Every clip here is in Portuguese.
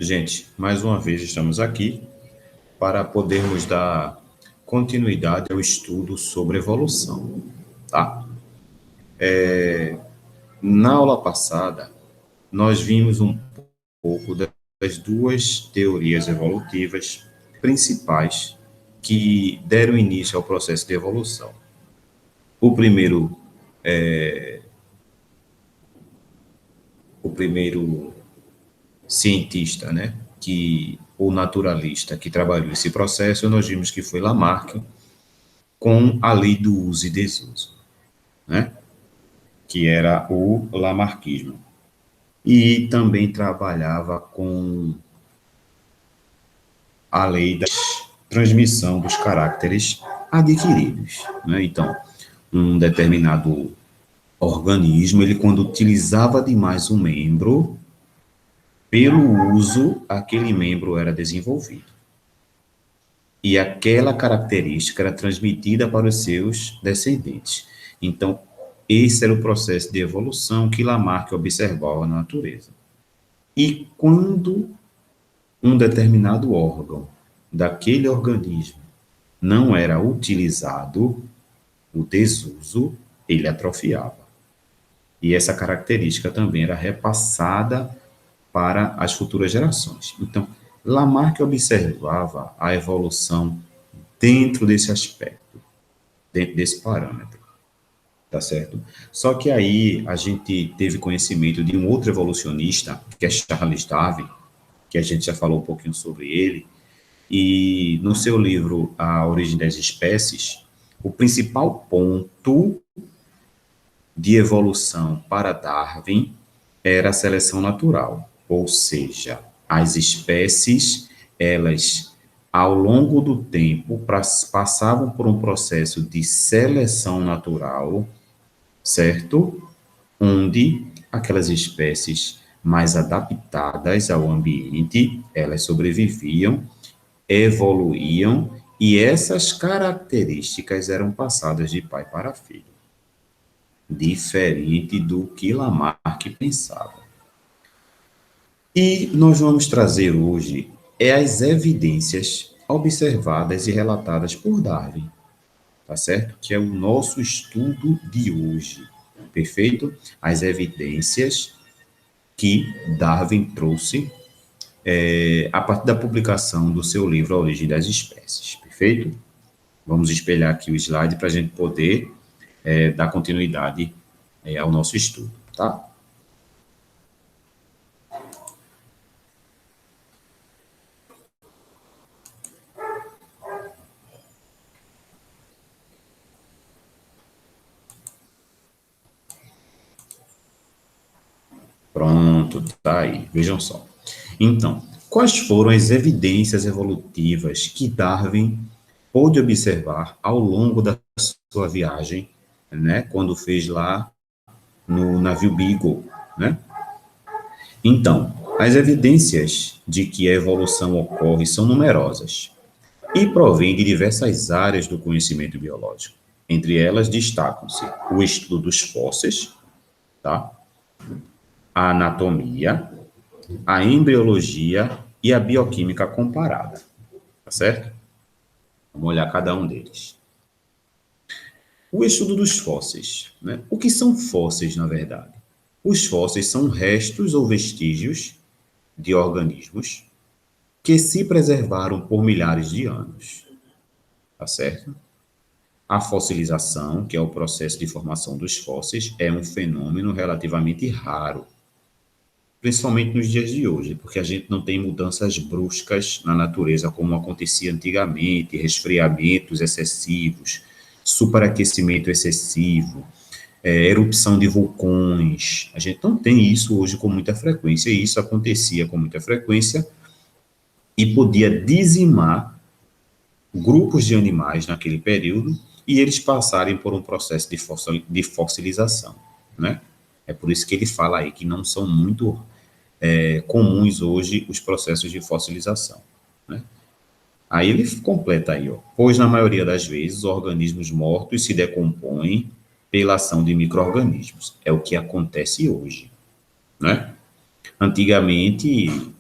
Gente, mais uma vez estamos aqui para podermos dar continuidade ao estudo sobre evolução, tá? Na aula passada, nós vimos um pouco das duas teorias evolutivas principais que deram início ao processo de evolução. O primeiro, o primeiro cientista, né, ou naturalista que trabalhou esse processo, nós vimos que foi Lamarck, com a lei do uso e desuso, né? Que era o lamarquismo. E também trabalhava com a lei da transmissão dos caracteres adquiridos, né? Então, um determinado organismo, ele quando utilizava demais um membro, pelo uso, aquele membro era desenvolvido. E aquela característica era transmitida para os seus descendentes. Então, esse era o processo de evolução que Lamarck observava na natureza. E quando um determinado órgão daquele organismo não era utilizado, o desuso, ele atrofiava. E essa característica também era repassada para as futuras gerações. Então, Lamarck observava a evolução dentro desse aspecto, dentro desse parâmetro, tá certo? Só que aí a gente teve conhecimento de um outro evolucionista, que é Charles Darwin, que a gente já falou um pouquinho sobre ele, e no seu livro A Origem das Espécies, o principal ponto de evolução para Darwin era a seleção natural, ou seja, as espécies, elas, ao longo do tempo, passavam por um processo de seleção natural, certo? Onde aquelas espécies mais adaptadas ao ambiente, elas sobreviviam, evoluíam, e essas características eram passadas de pai para filho, diferente do que Lamarck pensava. E nós vamos trazer hoje as evidências observadas e relatadas por Darwin, tá certo? Que é o nosso estudo de hoje, perfeito? As evidências que Darwin trouxe a partir da publicação do seu livro A Origem das Espécies, perfeito? Vamos espelhar aqui o slide para a gente poder dar continuidade ao nosso estudo, tá? Pronto, tá aí, vejam só. Então, quais foram as evidências evolutivas que Darwin pôde observar ao longo da sua viagem, né, quando fez lá no navio Beagle, né? Então, as evidências de que a evolução ocorre são numerosas e provêm de diversas áreas do conhecimento biológico. Entre elas destacam-se o estudo dos fósseis, tá? A anatomia, a embriologia e a bioquímica comparada, tá certo? Vamos olhar cada um deles. O estudo dos fósseis, né? O que são fósseis, na verdade? Os fósseis são restos ou vestígios de organismos que se preservaram por milhares de anos, tá certo? A fossilização, que é o processo de formação dos fósseis, é um fenômeno relativamente raro, principalmente nos dias de hoje, porque a gente não tem mudanças bruscas na natureza como acontecia antigamente, resfriamentos excessivos, superaquecimento excessivo, erupção de vulcões. A gente não tem isso hoje com muita frequência, e isso acontecia com muita frequência e podia dizimar grupos de animais naquele período e eles passarem por um processo de fossilização, né? É por isso que ele fala aí que não são muito comuns hoje os processos de fossilização, né? Aí ele completa aí, ó, pois na maioria das vezes os organismos mortos se decompõem pela ação de micro-organismos. É o que acontece hoje, né? Antigamente,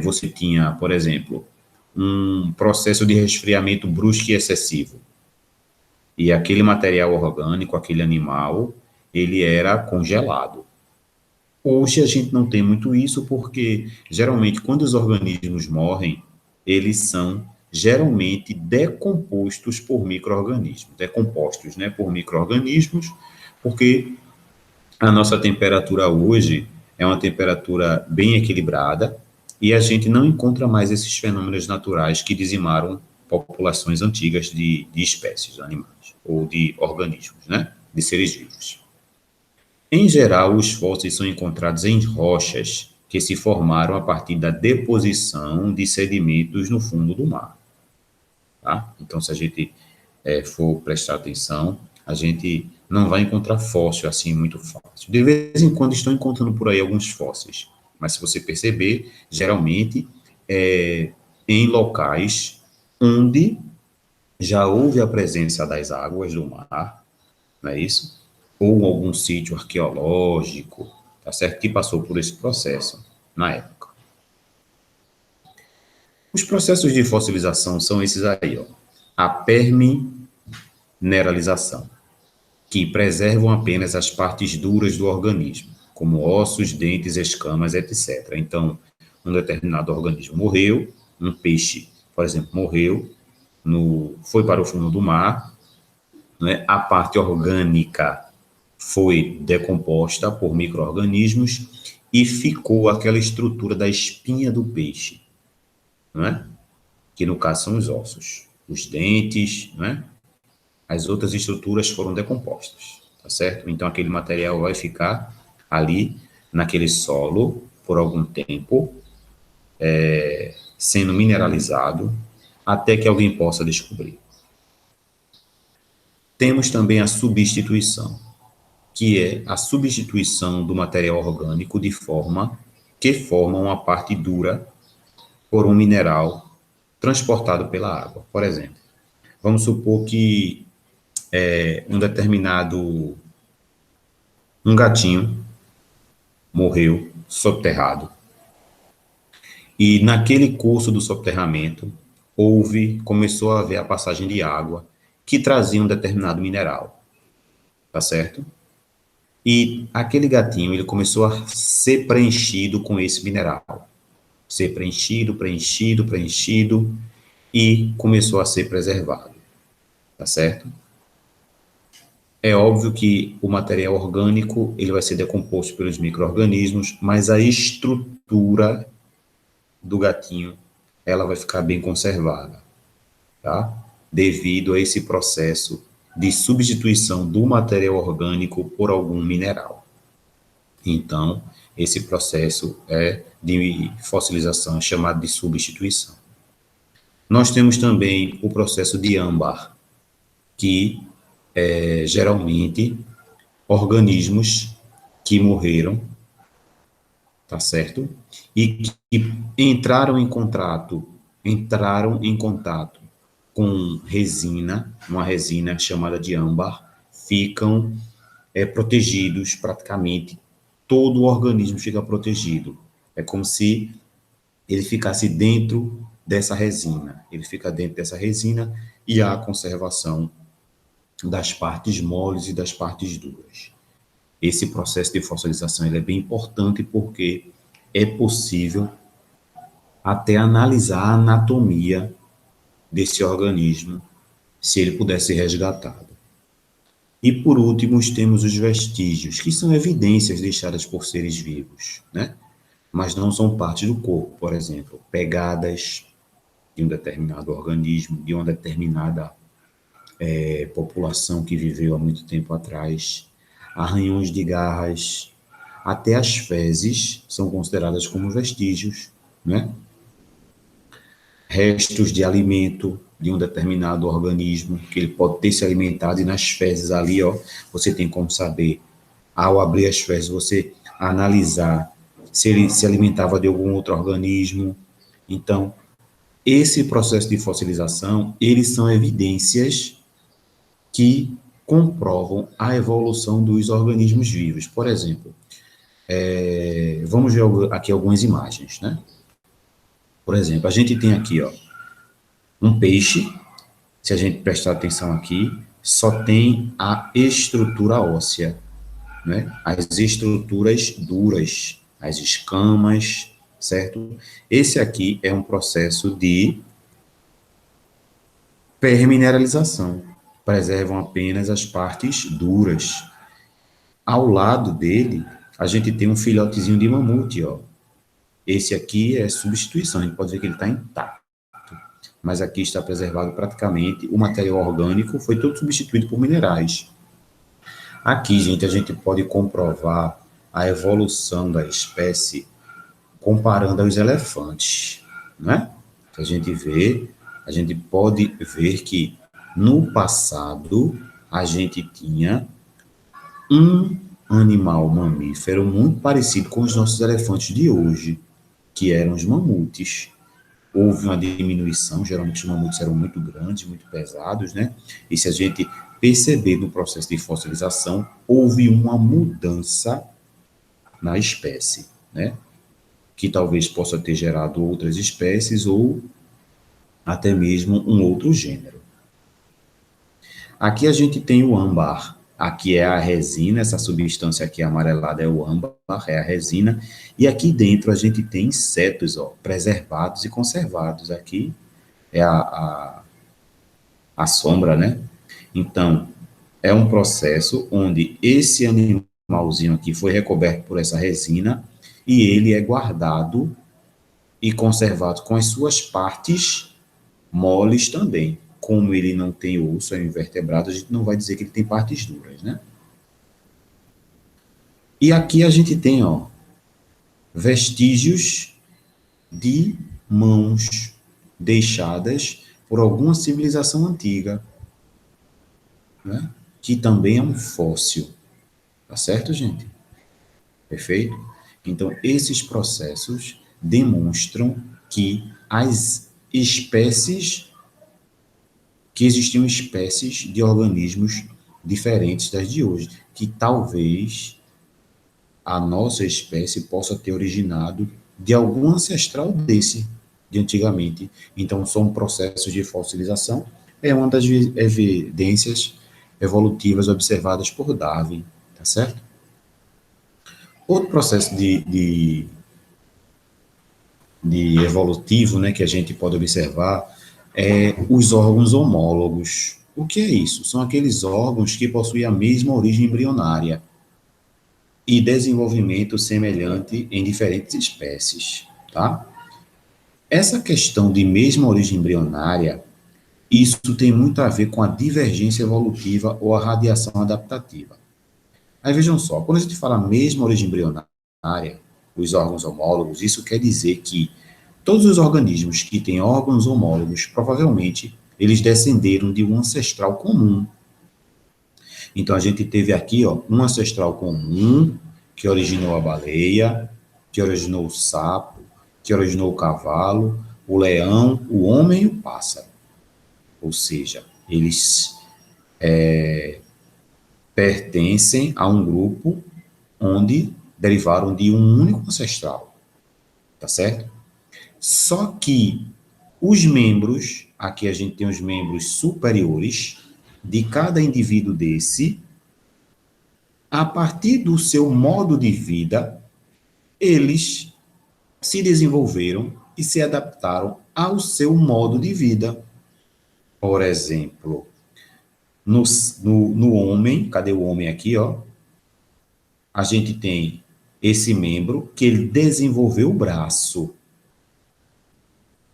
você tinha, por exemplo, um processo de resfriamento brusco e excessivo. E aquele material orgânico, aquele animal, ele era congelado. Hoje a gente não tem muito isso porque, geralmente, quando os organismos morrem, eles são geralmente decompostos por micro-organismos, decompostos, né, por micro-organismos, porque a nossa temperatura hoje é uma temperatura bem equilibrada e a gente não encontra mais esses fenômenos naturais que dizimaram populações antigas de espécies animais ou de organismos, né, de seres vivos. Em geral, os fósseis são encontrados em rochas que se formaram a partir da deposição de sedimentos no fundo do mar. Tá? Então, se a gente for prestar atenção, a gente não vai encontrar fóssil assim muito fácil. De vez em quando estão encontrando por aí alguns fósseis, mas se você perceber, geralmente em locais onde já houve a presença das águas do mar, não é isso? Ou algum sítio arqueológico, tá certo? Que passou por esse processo na época. Os processos de fossilização são esses aí, ó. A permineralização, que preservam apenas as partes duras do organismo, como ossos, dentes, escamas, etc. Então, um determinado organismo morreu, um peixe, por exemplo, morreu, foi para o fundo do mar, né? A parte orgânica foi decomposta por micro-organismos e ficou aquela estrutura da espinha do peixe, não é? Que no caso são os ossos, os dentes, não é? As outras estruturas foram decompostas, tá certo? Então aquele material vai ficar ali naquele solo por algum tempo, sendo mineralizado, até que alguém possa descobrir. Temos também a substituição, que é a substituição do material orgânico de forma que forma uma parte dura por um mineral transportado pela água. Por exemplo, vamos supor que um gatinho morreu soterrado e naquele curso do soterramento começou a haver a passagem de água que trazia um determinado mineral, tá certo? E aquele gatinho, ele começou a ser preenchido com esse mineral. Ser preenchido, preenchido, preenchido, e começou a ser preservado. Tá certo? É óbvio que o material orgânico, ele vai ser decomposto pelos micro-organismos, mas a estrutura do gatinho, ela vai ficar bem conservada, tá? Devido a esse processo de substituição do material orgânico por algum mineral. Então, esse processo de fossilização é chamado de substituição. Nós temos também o processo de âmbar, que geralmente organismos que morreram, tá certo? E que entraram em contato com resina, uma resina chamada de âmbar, ficam protegidos praticamente, todo o organismo fica protegido. É como se ele ficasse dentro dessa resina. Ele fica dentro dessa resina e há a conservação das partes moles e das partes duras. Esse processo de fossilização ele é bem importante porque é possível até analisar a anatomia desse organismo se ele puder ser resgatado. E por último, temos os vestígios, que são evidências deixadas por seres vivos, né? Mas não são parte do corpo, por exemplo, pegadas de um determinado organismo, de uma determinada população que viveu há muito tempo atrás, arranhões de garras, até as fezes são consideradas como vestígios, né? Restos de alimento de um determinado organismo, que ele pode ter se alimentado, e nas fezes ali, ó, você tem como saber, ao abrir as fezes, você analisar se ele se alimentava de algum outro organismo. Então, esse processo de fossilização, eles são evidências que comprovam a evolução dos organismos vivos. Por exemplo, vamos ver aqui algumas imagens, né? Por exemplo, a gente tem aqui, ó, um peixe, se a gente prestar atenção aqui, só tem a estrutura óssea, né? As estruturas duras, as escamas, certo? Esse aqui é um processo de permineralização. Preservam apenas as partes duras. Ao lado dele, a gente tem um filhotezinho de mamute, ó. Esse aqui é substituição, a gente pode ver que ele está intacto, mas aqui está preservado praticamente, o material orgânico foi todo substituído por minerais. Aqui, gente, a gente pode comprovar a evolução da espécie comparando aos elefantes, né? A gente vê, a gente pode ver que no passado a gente tinha um animal mamífero muito parecido com os nossos elefantes de hoje, que eram os mamutes. Houve uma diminuição, geralmente os mamutes eram muito grandes, muito pesados, né? E se a gente perceber no processo de fossilização, houve uma mudança na espécie, né? Que talvez possa ter gerado outras espécies ou até mesmo um outro gênero. Aqui a gente tem o âmbar. Aqui é a resina, essa substância aqui amarelada é o âmbar, é a resina. E aqui dentro a gente tem insetos, ó, preservados e conservados. Aqui é a sombra, né? Então, é um processo onde esse animalzinho aqui foi recoberto por essa resina e ele é guardado e conservado com as suas partes moles também. Como ele não tem osso, é um invertebrado, a gente não vai dizer que ele tem partes duras, né? E aqui a gente tem, ó, vestígios de mãos deixadas por alguma civilização antiga, né? Que também é um fóssil. Tá certo, gente? Perfeito? Então, esses processos demonstram que as espécies, que existiam espécies de organismos diferentes das de hoje, que talvez a nossa espécie possa ter originado de algum ancestral desse, de antigamente. Então, são processos de fossilização, é uma das evidências evolutivas observadas por Darwin, tá certo? Outro processo de evolutivo, né, que a gente pode observar é os órgãos homólogos. O que é isso? São aqueles órgãos que possuem a mesma origem embrionária e desenvolvimento semelhante em diferentes espécies, tá? Essa questão de mesma origem embrionária, isso tem muito a ver com a divergência evolutiva ou a radiação adaptativa. Aí vejam só, quando a gente fala mesma origem embrionária, os órgãos homólogos, isso quer dizer que todos os organismos que têm órgãos homólogos, provavelmente, eles descenderam de um ancestral comum. Então, a gente teve aqui, ó, um ancestral comum que originou a baleia, que originou o sapo, que originou o cavalo, o leão, o homem e o pássaro. Ou seja, eles pertencem a um grupo onde derivaram de um único ancestral, tá certo? Só que os membros, aqui a gente tem os membros superiores de cada indivíduo desse, a partir do seu modo de vida, eles se desenvolveram e se adaptaram ao seu modo de vida. Por exemplo, no homem, cadê o homem aqui, ó? A gente tem esse membro que ele desenvolveu o braço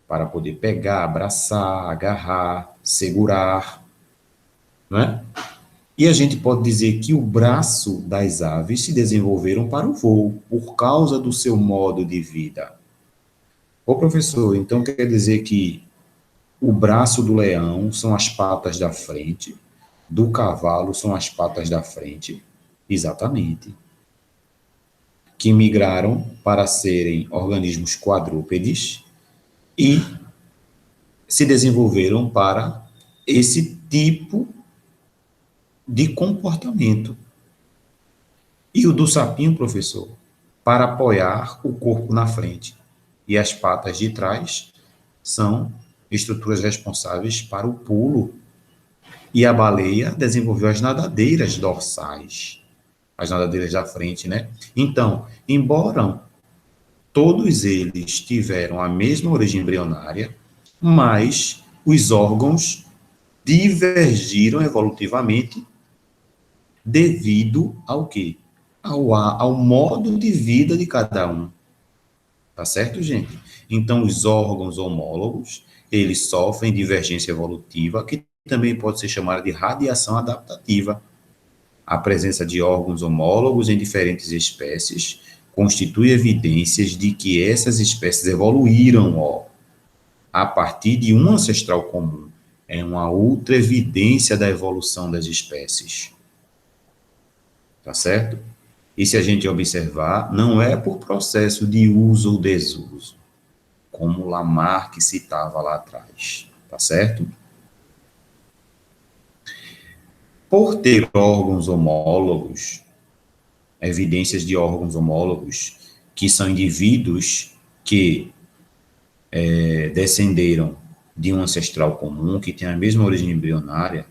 para poder pegar, abraçar, agarrar, segurar, não é? E a gente pode dizer que o braço das aves se desenvolveram para o voo, por causa do seu modo de vida. Ô, professor, então quer dizer que o braço do leão são as patas da frente, do cavalo são as patas da frente? Exatamente. Que migraram para serem organismos quadrúpedes e se desenvolveram para esse tipo de comportamento. E o do sapinho, professor, para apoiar o corpo na frente. E as patas de trás são estruturas responsáveis para o pulo. E a baleia desenvolveu as nadadeiras dorsais, as nadadeiras da frente, né? Então, embora todos eles tiveram a mesma origem embrionária, mas os órgãos divergiram evolutivamente devido ao quê? Ao modo de vida de cada um. Tá certo, gente? Então, os órgãos homólogos, eles sofrem divergência evolutiva, que também pode ser chamada de radiação adaptativa. A presença de órgãos homólogos em diferentes espécies constitui evidências de que essas espécies evoluíram, a partir de um ancestral comum. É uma outra evidência da evolução das espécies. Tá certo? E se a gente observar, não é por processo de uso ou desuso, como Lamarck citava lá atrás, tá certo? Por ter órgãos homólogos, evidências de órgãos homólogos, que são indivíduos que descenderam de um ancestral comum, que tem a mesma origem embrionária,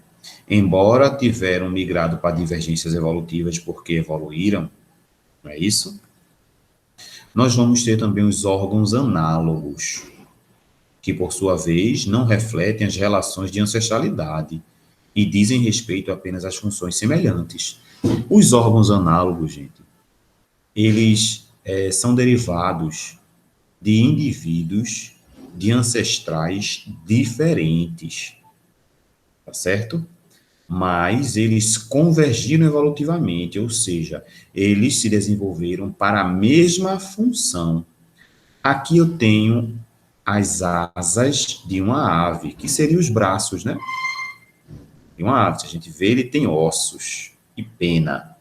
embora tiveram migrado para divergências evolutivas porque evoluíram, não é isso? Nós vamos ter também os órgãos análogos, que, por sua vez, não refletem as relações de ancestralidade e dizem respeito apenas às funções semelhantes. Os órgãos análogos, gente, eles são derivados de indivíduos de ancestrais diferentes, tá certo? Mas eles convergiram evolutivamente, ou seja, eles se desenvolveram para a mesma função. Aqui eu tenho as asas de uma ave, que seriam os braços, né? De uma ave, se a gente vê, ele tem ossos e pena.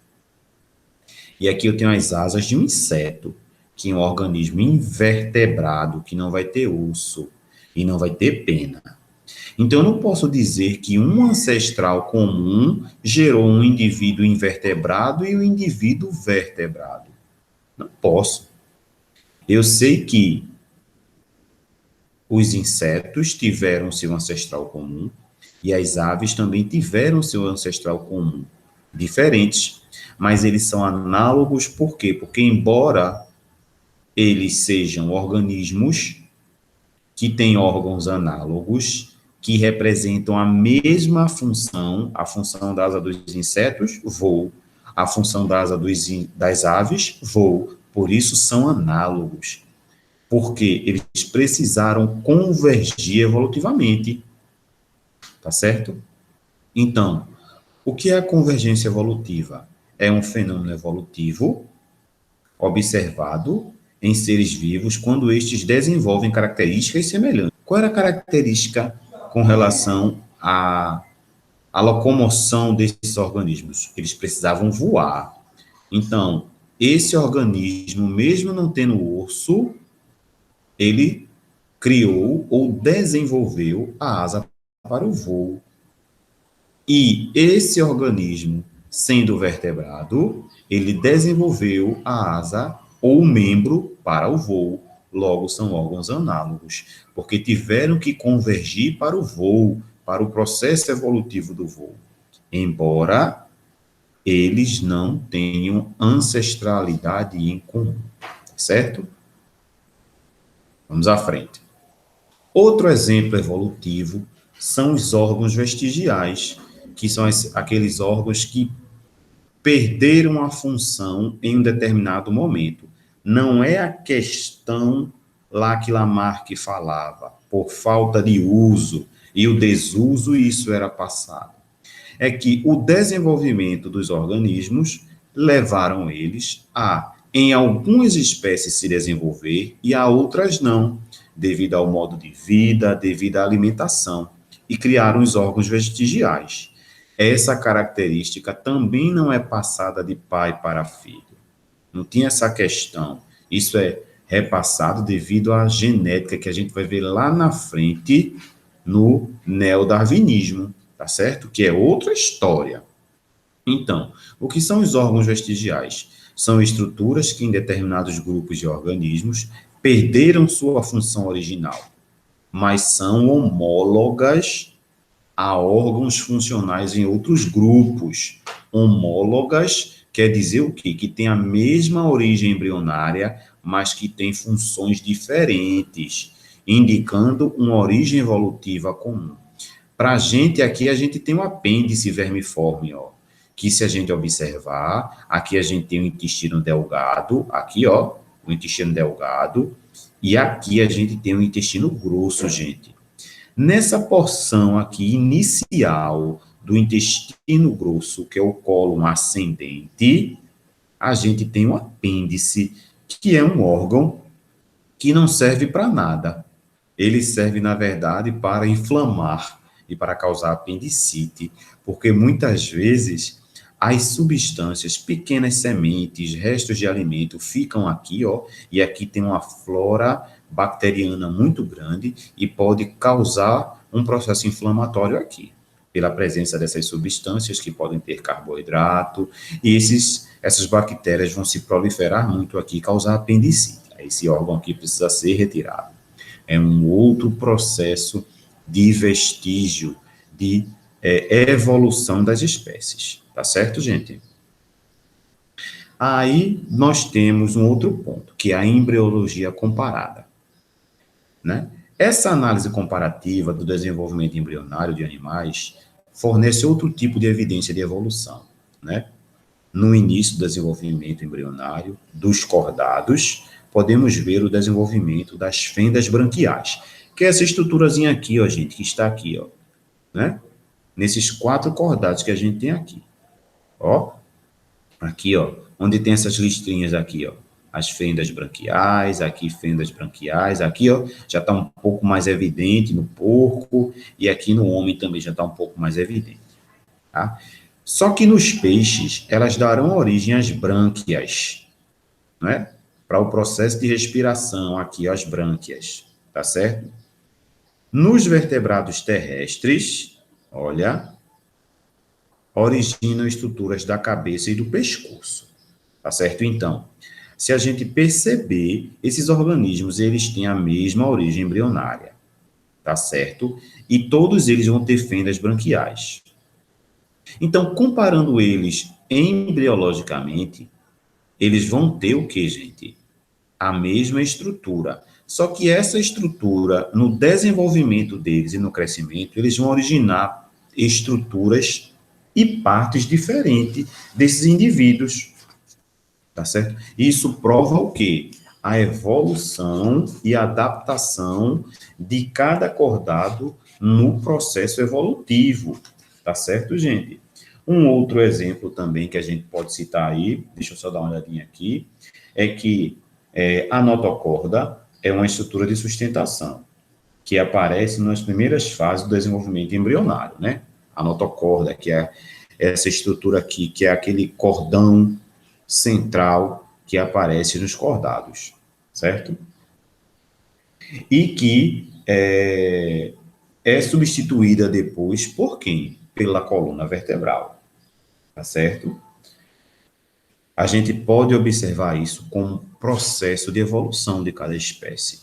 E aqui eu tenho as asas de um inseto, que é um organismo invertebrado, que não vai ter osso e não vai ter pena. Então, eu não posso dizer que um ancestral comum gerou um indivíduo invertebrado e um indivíduo vertebrado. Não posso. Eu sei que os insetos tiveram seu ancestral comum e as aves também tiveram seu ancestral comum, diferentes, mas eles são análogos por quê? Porque embora eles sejam organismos que têm órgãos análogos, que representam a mesma função, a função da asa dos insetos, voo, a função da asa das aves, voo, por isso são análogos, porque eles precisaram convergir evolutivamente, tá certo? Então, o que é a convergência evolutiva? É um fenômeno evolutivo observado em seres vivos quando estes desenvolvem características semelhantes. Qual era a característica com relação à locomoção desses organismos? Eles precisavam voar. Então, esse organismo, mesmo não tendo osso, ele criou ou desenvolveu a asa para o voo. E esse organismo, sendo vertebrado, ele desenvolveu a asa ou o membro para o voo. Logo, são órgãos análogos, porque tiveram que convergir para o voo, para o processo evolutivo do voo. Embora eles não tenham ancestralidade em comum, certo? Vamos à frente. Outro exemplo evolutivo são os órgãos vestigiais, que são aqueles órgãos que perderam a função em um determinado momento. Não é a questão lá que Lamarck falava, por falta de uso e o desuso, isso era passado. É que o desenvolvimento dos organismos levaram eles a, em algumas espécies, se desenvolver e a outras não, devido ao modo de vida, devido à alimentação, e criaram os órgãos vestigiais. Essa característica também não é passada de pai para filho. Não tinha essa questão. Isso é repassado devido à genética que a gente vai ver lá na frente no neodarwinismo, tá certo? Que é outra história. Então, o que são os órgãos vestigiais? São estruturas que em determinados grupos de organismos perderam sua função original, mas são homólogas a órgãos funcionais em outros grupos. Homólogas quer dizer o quê? Que tem a mesma origem embrionária, mas que tem funções diferentes, indicando uma origem evolutiva comum. Para a gente aqui, a gente tem um apêndice vermiforme, ó, que se a gente observar, aqui a gente tem o intestino delgado, aqui, ó, o intestino delgado, e aqui a gente tem o intestino grosso, gente. Nessa porção aqui inicial do intestino grosso, que é o cólon ascendente, a gente tem um apêndice, que é um órgão que não serve para nada. Ele serve, na verdade, para inflamar e para causar apendicite, porque muitas vezes as substâncias, pequenas sementes, restos de alimento ficam aqui, ó, e aqui tem uma flora bacteriana muito grande e pode causar um processo inflamatório aqui, pela presença dessas substâncias que podem ter carboidrato, e essas bactérias vão se proliferar muito aqui e causar apendicite. Esse órgão aqui precisa ser retirado. É um outro processo de vestígio, de evolução das espécies. Tá certo, gente? Aí nós temos um outro ponto, que é a embriologia comparada, né? Essa análise comparativa do desenvolvimento embrionário de animais fornece outro tipo de evidência de evolução, né? No início do desenvolvimento embrionário dos cordados, podemos ver o desenvolvimento das fendas branquiais, que é essa estruturazinha aqui, ó, gente, que está aqui, ó, né? Nesses 4 cordados que a gente tem aqui, ó, aqui, ó, onde tem essas listrinhas aqui, ó, as fendas branquiais, aqui fendas branquiais, aqui, ó, já está um pouco mais evidente no porco, e aqui no homem também já está um pouco mais evidente, tá? Só que nos peixes, elas darão origem às brânquias, né? Para o processo de respiração, aqui, as brânquias, tá certo? Nos vertebrados terrestres, olha, originam estruturas da cabeça e do pescoço, tá certo? Então, se a gente perceber, esses organismos, eles têm a mesma origem embrionária, tá certo? E todos eles vão ter fendas branquiais. Então, comparando eles embriologicamente, eles vão ter o que, gente? A mesma estrutura. Só que essa estrutura, no desenvolvimento deles e no crescimento, eles vão originar estruturas e partes diferentes desses indivíduos. Tá certo? Isso prova o quê? A evolução e adaptação de cada cordado no processo evolutivo. Tá certo, gente? Um outro exemplo também que a gente pode citar aí, deixa eu só dar uma olhadinha aqui, é que a notocorda é uma estrutura de sustentação que aparece nas primeiras fases do desenvolvimento embrionário, né? A notocorda, que é essa estrutura aqui, que é aquele cordão central que aparece nos cordados, certo? E que é substituída depois por quem? Pela coluna vertebral, tá certo? A gente pode observar isso como processo de evolução de cada espécie,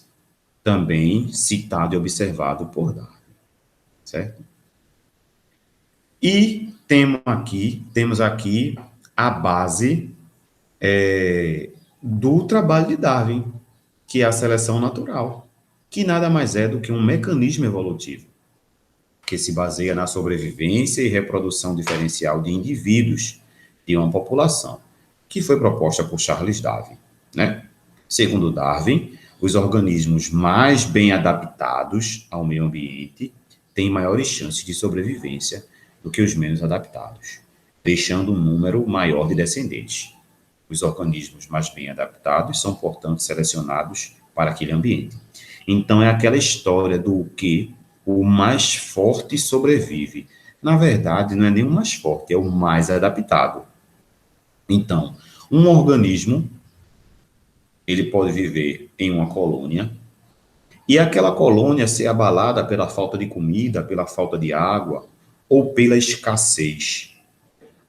também citado e observado por Darwin, certo? E temos aqui a base do trabalho de Darwin, que é a seleção natural, que nada mais é do que um mecanismo evolutivo, que se baseia na sobrevivência e reprodução diferencial de indivíduos de uma população, que foi proposta por Charles Darwin, né? Segundo Darwin, os organismos mais bem adaptados ao meio ambiente têm maiores chances de sobrevivência do que os menos adaptados, deixando um número maior de descendentes. Os organismos mais bem adaptados são, portanto, selecionados para aquele ambiente. Então, é aquela história do que o mais forte sobrevive. Na verdade, não é nem o mais forte, é o mais adaptado. Então, um organismo, ele pode viver em uma colônia, e aquela colônia ser abalada pela falta de comida, pela falta de água, ou pela escassez.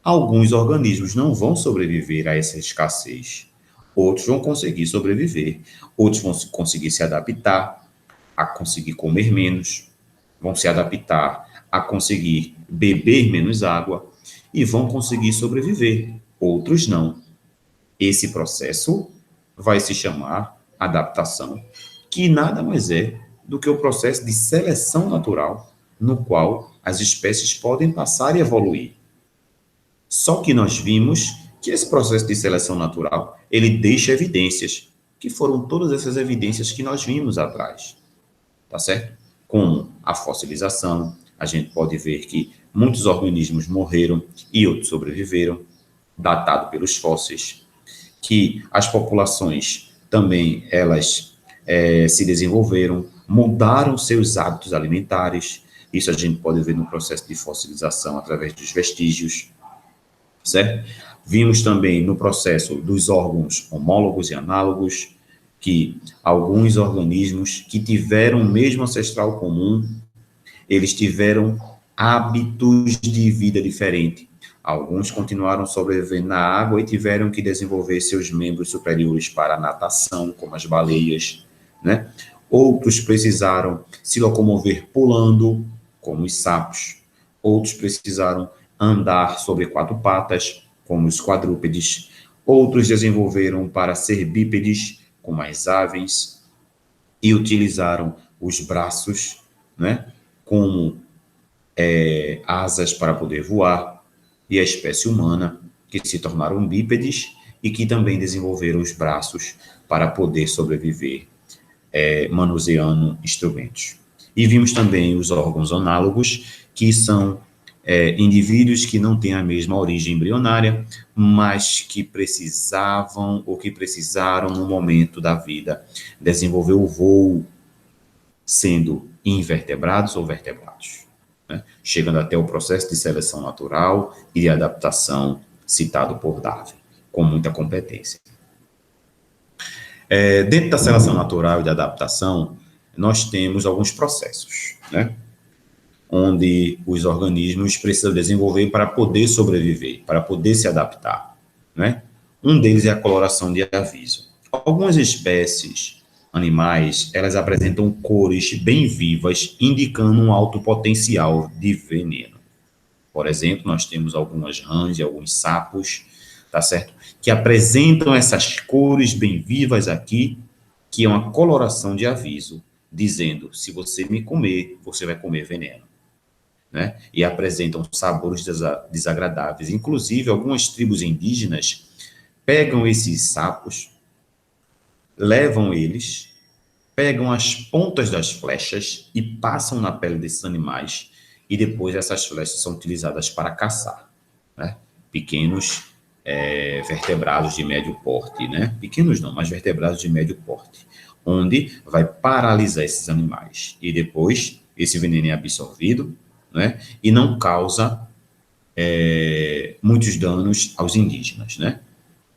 Alguns organismos não vão sobreviver a essa escassez. Outros vão conseguir sobreviver, outros vão conseguir se adaptar a conseguir comer menos, vão se adaptar a conseguir beber menos água e vão conseguir sobreviver. Outros não. Esse processo vai se chamar adaptação, que nada mais é do que o processo de seleção natural, no qual as espécies podem passar e evoluir. Só que nós vimos que esse processo de seleção natural, ele deixa evidências, que foram todas essas evidências que nós vimos atrás, tá certo? Como a fossilização, a gente pode ver que muitos organismos morreram e outros sobreviveram, datado pelos fósseis, que as populações também, elas se desenvolveram, mudaram seus hábitos alimentares, isso a gente pode ver no processo de fossilização através dos vestígios, certo? Vimos também no processo dos órgãos homólogos e análogos, que alguns organismos que tiveram o mesmo ancestral comum, eles tiveram hábitos de vida diferente. Alguns continuaram sobrevivendo na água e tiveram que desenvolver seus membros superiores para a natação, como as baleias, né? Outros precisaram se locomover pulando, como os sapos. Outros precisaram andar sobre quatro patas, como os quadrúpedes. Outros desenvolveram para ser bípedes, como as aves, e utilizaram os braços, né, como asas para poder voar, e a espécie humana, que se tornaram bípedes e que também desenvolveram os braços para poder sobreviver, manuseando instrumentos. E vimos também os órgãos análogos, que são indivíduos que não têm a mesma origem embrionária, mas que precisavam ou que precisaram, no momento da vida, desenvolver o voo, sendo invertebrados ou vertebrados, né? Chegando até o processo de seleção natural e de adaptação citado por Darwin, com muita competência. Dentro da seleção natural e de adaptação, nós temos alguns processos, né, onde os organismos precisam desenvolver para poder sobreviver, para poder se adaptar, né? Um deles é a coloração de aviso. Algumas espécies animais, elas apresentam cores bem vivas, indicando um alto potencial de veneno. Por exemplo, nós temos algumas rãs e alguns sapos, tá certo? Que apresentam essas cores bem vivas aqui, que é uma coloração de aviso, dizendo, se você me comer, você vai comer veneno, né? E apresentam sabores desagradáveis. Inclusive, algumas tribos indígenas pegam esses sapos, levam eles, pegam as pontas das flechas e passam na pele desses animais, e depois essas flechas são utilizadas para caçar, né? Pequenos vertebrados de médio porte, né? Pequenos não, mas vertebrados de médio porte, onde vai paralisar esses animais. E depois, esse veneno é absorvido, né? E não causa muitos danos aos indígenas, né?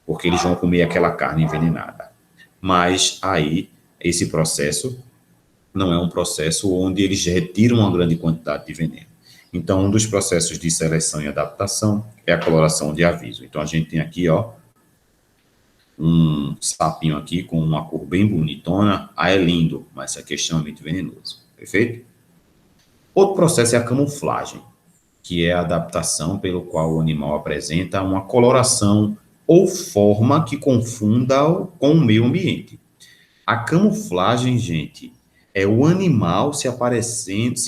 Porque eles vão comer aquela carne envenenada. Mas aí, esse processo não é um processo onde eles retiram uma grande quantidade de veneno. Então, um dos processos de seleção e adaptação é a coloração de aviso. Então, a gente tem aqui, ó, um sapinho aqui com uma cor bem bonitona. Ah, é lindo, mas isso aqui é extremamente venenoso. Perfeito? Outro processo é a camuflagem, que é a adaptação pelo qual o animal apresenta uma coloração ou forma que confunda com o meio ambiente. A camuflagem, gente, é o animal se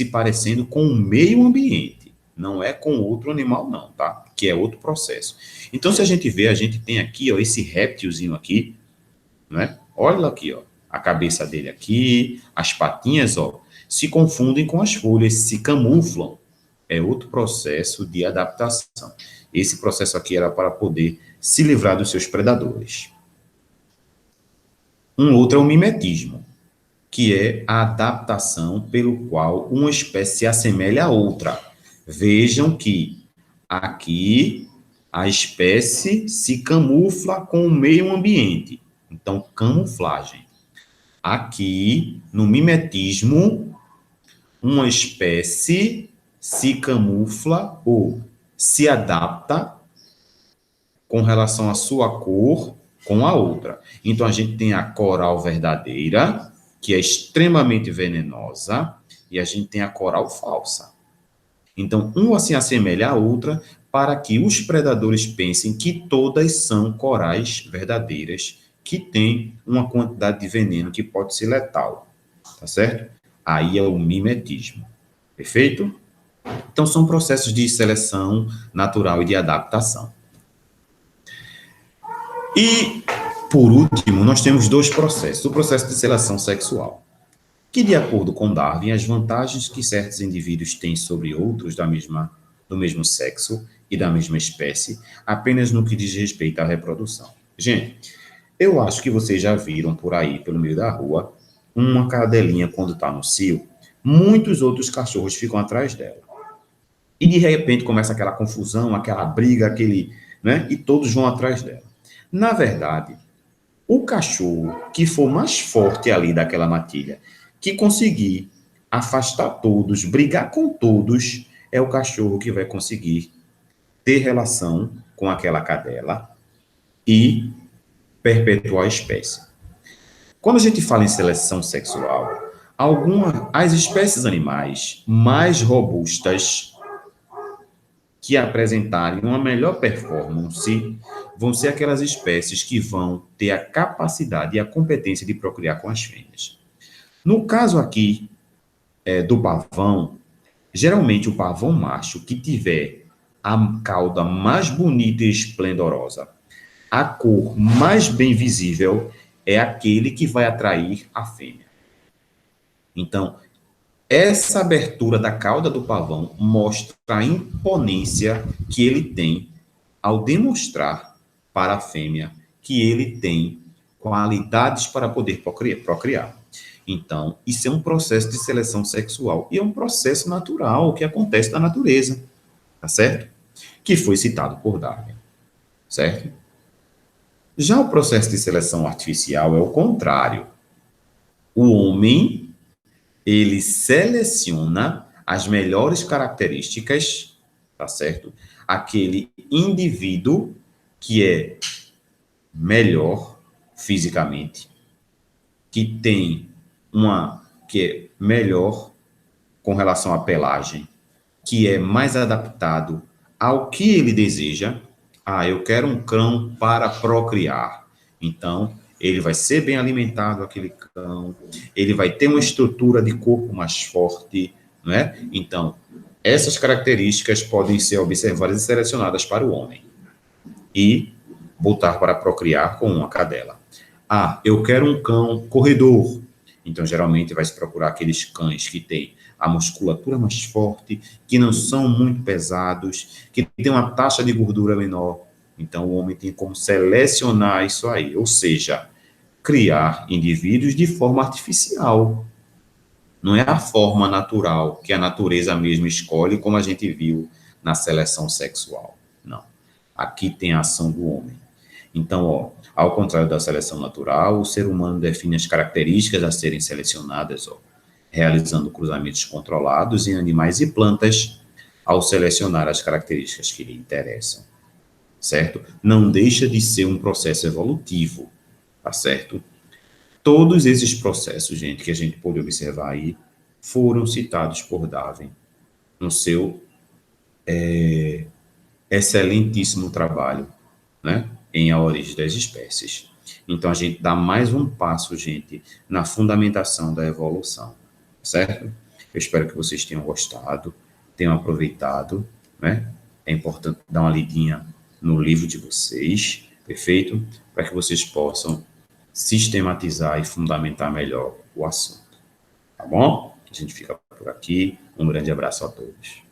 parecendo com o meio ambiente. Não é com outro animal, não, tá? Que é outro processo. Então, se a gente vê, a gente tem aqui, ó, esse réptilzinho aqui, né? Olha aqui, ó, a cabeça dele aqui, as patinhas, ó, se confundem com as folhas, se camuflam. É outro processo de adaptação. Esse processo aqui era para poder se livrar dos seus predadores. Um outro é o mimetismo, que é a adaptação pelo qual uma espécie se assemelha a outra. Vejam que aqui a espécie se camufla com o meio ambiente. Então, camuflagem. Aqui, no mimetismo, uma espécie se camufla ou se adapta com relação à sua cor com a outra. Então, a gente tem a coral verdadeira, que é extremamente venenosa, e a gente tem a coral falsa. Então, uma se assemelha à outra para que os predadores pensem que todas são corais verdadeiras, que têm uma quantidade de veneno que pode ser letal, tá certo? Aí é o mimetismo, perfeito? Então, são processos de seleção natural e de adaptação. E, por último, nós temos dois processos. O processo de seleção sexual, que, de acordo com Darwin, as vantagens que certos indivíduos têm sobre outros do mesmo sexo e da mesma espécie, apenas no que diz respeito à reprodução. Gente, eu acho que vocês já viram por aí, pelo meio da rua, uma cadelinha quando está no cio, muitos outros cachorros ficam atrás dela. E, de repente, começa aquela confusão, aquela briga, né? E todos vão atrás dela. Na verdade, o cachorro que for mais forte ali daquela matilha, que conseguir afastar todos, brigar com todos, é o cachorro que vai conseguir ter relação com aquela cadela e perpetuar a espécie. Quando a gente fala em seleção sexual, as espécies animais mais robustas que apresentarem uma melhor performance vão ser aquelas espécies que vão ter a capacidade e a competência de procriar com as fêmeas. No caso aqui do pavão, geralmente o pavão macho que tiver a cauda mais bonita e esplendorosa, a cor mais bem visível, é aquele que vai atrair a fêmea. Então, essa abertura da cauda do pavão mostra a imponência que ele tem ao demonstrar para a fêmea que ele tem qualidades para poder procriar. Então, isso é um processo de seleção sexual e é um processo natural que acontece na natureza, tá certo? Que foi citado por Darwin, certo? Já o processo de seleção artificial é o contrário. O homem, ele seleciona as melhores características, tá certo? Aquele indivíduo que é melhor fisicamente, que é melhor com relação à pelagem, que é mais adaptado ao que ele deseja. Ah, eu quero um cão para procriar. Então, ele vai ser bem alimentado, aquele cão, ele vai ter uma estrutura de corpo mais forte, não é? Então, essas características podem ser observadas e selecionadas para o homem e botar para procriar com uma cadela. Ah, eu quero um cão corredor. Então, geralmente, vai se procurar aqueles cães que têm a musculatura mais forte, que não são muito pesados, que têm uma taxa de gordura menor. Então, o homem tem como selecionar isso aí, ou seja, criar indivíduos de forma artificial. Não é a forma natural que a natureza mesmo escolhe, como a gente viu na seleção sexual. Não. Aqui tem a ação do homem. Então, ao contrário da seleção natural, o ser humano define as características a serem selecionadas, realizando cruzamentos controlados em animais e plantas, ao selecionar as características que lhe interessam, certo? Não deixa de ser um processo evolutivo, tá certo? Todos esses processos, gente, que a gente pôde observar aí, foram citados por Darwin no seu excelentíssimo trabalho, né, em A Origem das Espécies. Então, a gente dá mais um passo, gente, na fundamentação da evolução, certo? Eu espero que vocês tenham gostado, tenham aproveitado, né? É importante dar uma lidinha no livro de vocês, perfeito? Para que vocês possam sistematizar e fundamentar melhor o assunto, tá bom? A gente fica por aqui. Um grande abraço a todos.